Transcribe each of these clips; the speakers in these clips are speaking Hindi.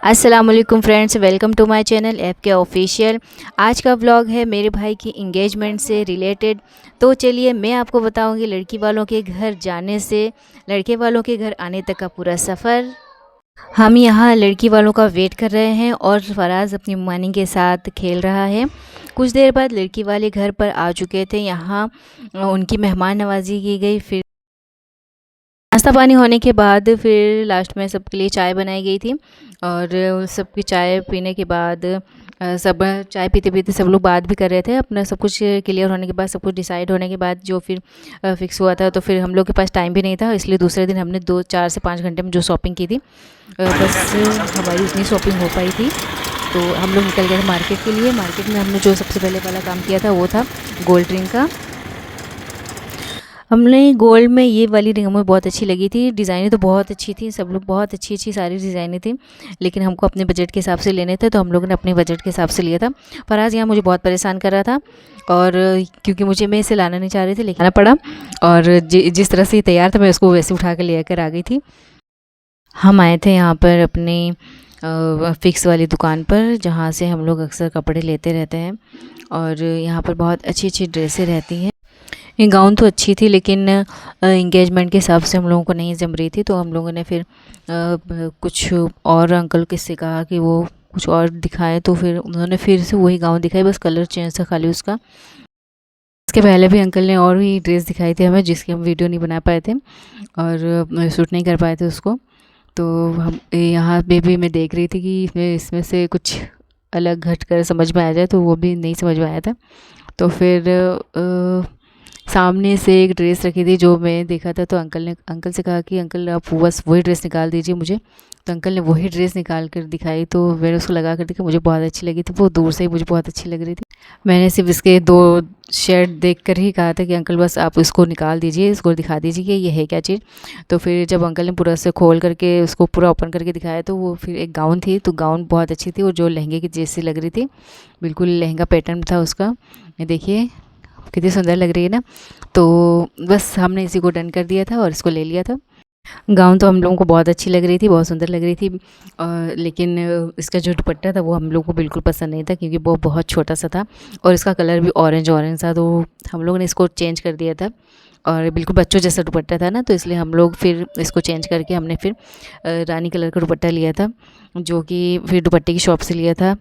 अस्सलाम वालेकुम friends, welcome to my channel F K official. आज का व्लॉग है मेरे भाई की इंगेजमेंट से रिलेटेड। तो चलिए मैं आपको बताऊंगी लड़की वालों के घर जाने से लड़के वालों के घर आने तक का पूरा सफ़र। हम यहाँ लड़की वालों का वेट कर रहे हैं और फराज अपनी मम्मानी के साथ खेल रहा है। कुछ देर बाद लड़की वाले घर पर आ चुके थे। यहाँ उनकी मेहमान नवाजी की गई। फिर नाश्ता पानी होने के बाद फिर लास्ट में सबके लिए चाय बनाई गई थी और सबकी चाय पीने के बाद सब चाय पीते पीते सब लोग बात भी कर रहे थे। अपना सब कुछ क्लियर होने के बाद, सब कुछ डिसाइड होने के बाद जो फिर फिक्स हुआ था, तो फिर हम लोग के पास टाइम भी नहीं था, इसलिए दूसरे दिन हमने 4 से 5 घंटे में जो शॉपिंग की थी, बस हमारी उतनी शॉपिंग हो पाई थी। तो हम लोग निकल गए थे मार्केट के लिए। मार्केट में हमने जो सबसे पहले वाला काम किया था वो था गोल्ड रिंग का। हमने गोल्ड में ये वाली रिंग हमें बहुत अच्छी लगी थी। डिज़ाइनें तो बहुत अच्छी थी, सब लोग बहुत अच्छी अच्छी सारी डिज़ाइनें थी, लेकिन हमको अपने बजट के हिसाब से लेने थे, तो हम लोगों ने अपने बजट के हिसाब से लिया था। फराज यहाँ मुझे बहुत परेशान कर रहा था और क्योंकि मैं इसे लाना नहीं चाह रही थी, लेकिन आना पड़ा। और जिस तरह से ये तैयार था मैं उसको वैसे उठा कर लेकर आ गई थी। हम आए थे यहाँ पर अपनी फ़िक्स वाली दुकान पर, जहाँ से हम लोग अक्सर कपड़े लेते रहते हैं और यहाँ पर बहुत अच्छी अच्छी ड्रेसें रहती हैं। ये गाउन तो अच्छी थी, लेकिन इंगेजमेंट के हिसाब से हम लोगों को नहीं जम रही थी, तो हम लोगों ने फिर कुछ और अंकल किससे कहा कि वो कुछ और दिखाए, तो फिर उन्होंने फिर से वही गाउन दिखाई, बस कलर चेंज था खाली उसका। इसके पहले भी अंकल ने और भी ड्रेस दिखाई थी हमें, जिसकी हम वीडियो नहीं बना पाए थे और शूट नहीं कर पाए थे उसको। तो हम यहाँ पे भी मैं देख रही थी कि इसमें से कुछ अलग घट कर समझ में आ जाए, तो वो भी नहीं समझ में आया था। तो फिर सामने से एक ड्रेस रखी थी जो मैं देखा था, तो अंकल से कहा कि अंकल आप बस वही ड्रेस निकाल दीजिए मुझे। तो अंकल ने वही ड्रेस निकाल कर दिखाई, तो मैंने उसको लगा कर देखा, मुझे बहुत अच्छी लगी थी। वो दूर से ही मुझे बहुत अच्छी लग रही थी। मैंने सिर्फ इसके 2 शेड देख कर ही कहा था कि अंकल बस आप इसको निकाल दीजिए, इसको दिखा दीजिए कि ये है क्या चीज़। तो फिर जब अंकल ने पूरा से खोल करके उसको पूरा ओपन करके दिखाया, तो वो फिर एक गाउन थी। तो गाउन बहुत अच्छी थी और जो लहंगे की जैसी लग रही थी, बिल्कुल लहंगा पैटर्न था उसका। ये देखिए कितनी सुंदर लग रही है ना। तो बस हमने इसी को डन कर दिया था और इसको ले लिया था। गाउन तो हम लोगों को बहुत अच्छी लग रही थी, बहुत सुंदर लग रही थी, लेकिन इसका जो दुपट्टा था वो हम लोग को बिल्कुल पसंद नहीं था, क्योंकि वो बहुत छोटा सा था और इसका कलर भी ऑरेंज ऑरेंज था। तो हम लोगों ने इसको चेंज कर दिया था और बिल्कुल बच्चों जैसा दुपट्टा था ना, तो इसलिए हम लोग फिर इसको चेंज करके हमने फिर रानी कलर का दुपट्टा लिया था, जो कि फिर दुपट्टे की शॉप से लिया था।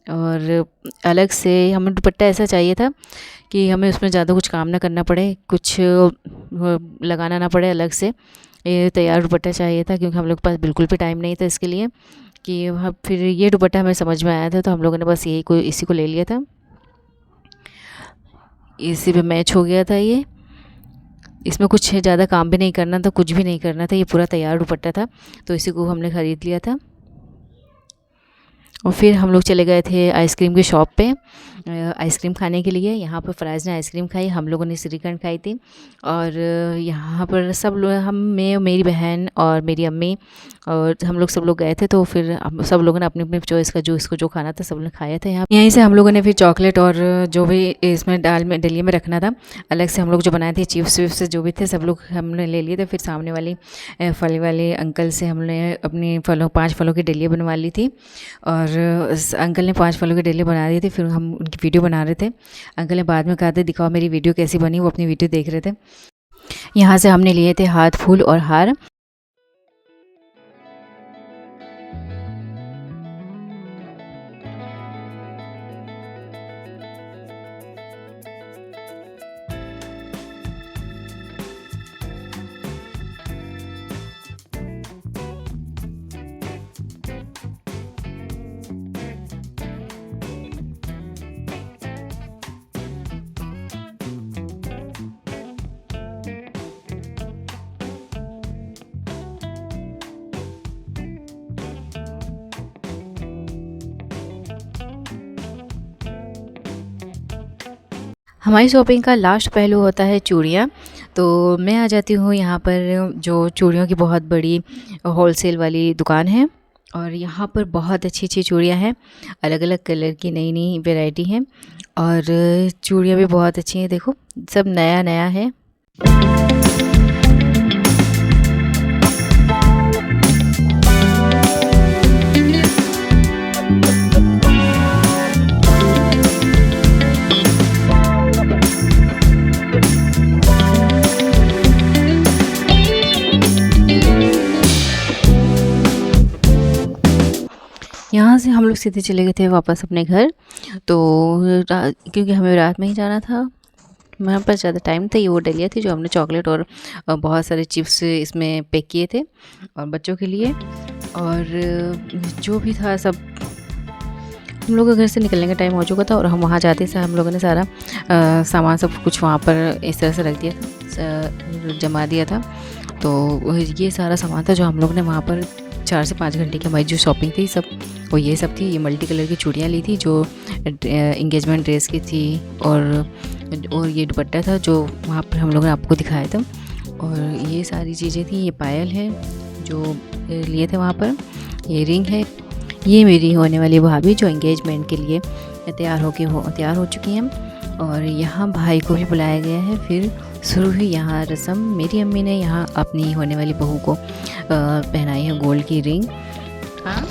और अलग से हमें दुपट्टा ऐसा चाहिए था कि हमें उसमें ज़्यादा कुछ काम ना करना पड़े, कुछ लगाना ना पड़े अलग से। ये तैयार दुपट्टा चाहिए था, क्योंकि हम लोग के पास बिल्कुल भी टाइम नहीं था इसके लिए कि हम फिर ये दुपट्टा हमें समझ में आया था, तो हम लोगों ने बस इसी को ले लिया था। इसी पे मैच हो गया था ये। इसमें कुछ ज़्यादा काम भी नहीं करना था, कुछ भी नहीं करना था, ये पूरा तैयार दुपट्टा था, तो इसी को हमने ख़रीद लिया था। और फिर हम लोग चले गए थे आइसक्रीम की शॉप पे आइसक्रीम खाने के लिए। यहाँ पर फराज ने आइसक्रीम खाई, हम लोगों ने श्रीखंड खाई थी। और यहाँ पर सब लोग, मैं, मेरी बहन और मेरी अम्मी और हम लोग सब लोग गए थे। तो फिर हम सब लोगों ने अपनी अपनी चॉइस का जो इसको जो खाना था सब लोग खाया था। यहीं से हम लोगों ने फिर चॉकलेट और जो भी इसमें डलिए में रखना था, अलग से हम लोग जो बनाए थे चिप्स विप्स जो भी थे, सब लोग हमने ले लिए थे। फिर सामने वाली फल वाले अंकल से हमने अपनी 5 फलों की डलिया बनवा ली थी और अंकल ने 5 फलों की डेली बना दी थी। फिर हम उनकी वीडियो बना रहे थे। अंकल ने बाद में कहा था दिखाओ मेरी वीडियो कैसी बनी, वो अपनी वीडियो देख रहे थे। यहाँ से हमने लिए थे हाथ फूल और हार। हमारी शॉपिंग का लास्ट पहलू होता है चूड़ियाँ। तो मैं आ जाती हूँ यहाँ पर, जो चूड़ियों की बहुत बड़ी होलसेल वाली दुकान है और यहाँ पर बहुत अच्छी अच्छी चूड़ियाँ हैं, अलग अलग कलर की नई नई वैरायटी हैं और चूड़ियाँ भी बहुत अच्छी हैं। देखो सब नया नया है। यहाँ से हम लोग सीधे चले गए थे वापस अपने घर। तो क्योंकि हमें रात में ही जाना था, मेरे पास ज़्यादा टाइम था। ये वो डलिया थी जो हमने चॉकलेट और बहुत सारे चिप्स इसमें पैक किए थे और बच्चों के लिए। और जो भी था सब हम लोग का घर से निकलने का टाइम हो चुका था और हम वहाँ जाते से हम लोगों ने सारा सामान सब कुछ वहाँ पर इस तरह से रख दिया था, जमा दिया था। तो ये सारा सामान था जो हम लोग ने वहाँ पर 4 से 5 घंटे की हमारी जो शॉपिंग थी सब वो ये सब थी। ये मल्टी कलर की चूड़ियाँ ली थी जो इंगेजमेंट ड्रेस की थी, और ये दुपट्टा था जो वहाँ पर हम लोगों ने आपको दिखाया था। और ये सारी चीज़ें थी। ये पायल है जो लिए थे वहाँ पर, ये रिंग है। ये मेरी होने वाली भाभी जो एंगेजमेंट के लिए तैयार हो चुकी हैं। और यहाँ भाई को भी बुलाया गया है। फिर शुरू हुई यहाँ रस्म। मेरी अम्मी ने यहाँ अपनी होने वाली बहू को पहनाई है गोल्ड की रिंग। हाँ,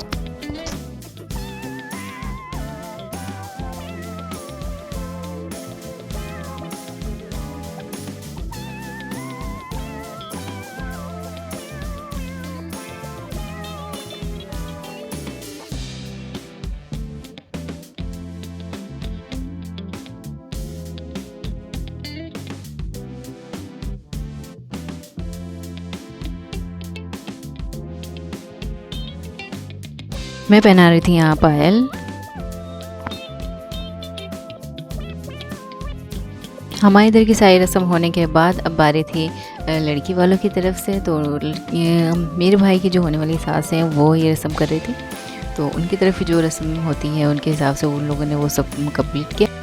मैं पहना रही थी यहाँ पायल। हमारे इधर की सारी रस्म होने के बाद अब बारी थी लड़की वालों की तरफ से। तो मेरे भाई की जो होने वाली सास हैं वो ये रस्म कर रही थी। तो उनकी तरफ जो रस्म होती है उनके हिसाब से उन लोगों ने वो सब कंप्लीट किया।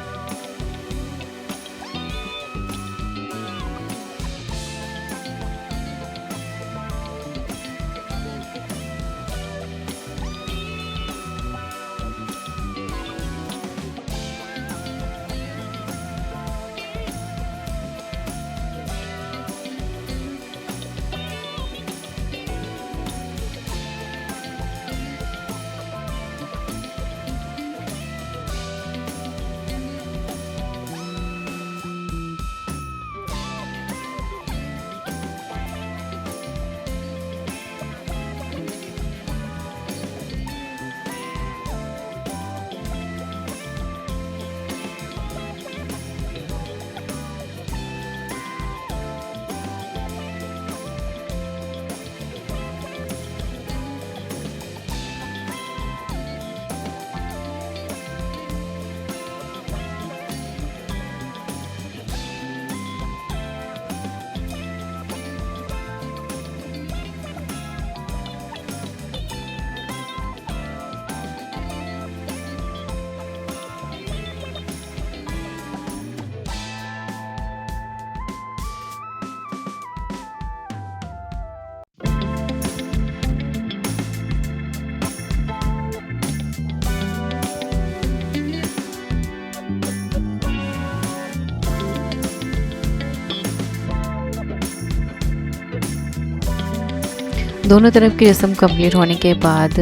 दोनों तरफ की रस्म कंप्लीट होने के बाद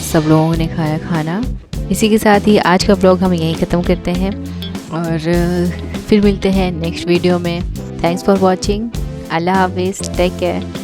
सब लोगों ने खाया खाना। इसी के साथ ही आज का ब्लॉग हम यहीं ख़त्म करते हैं और फिर मिलते हैं नेक्स्ट वीडियो में। Thanks for watching. अल्लाह हाफिज़, टेक केयर।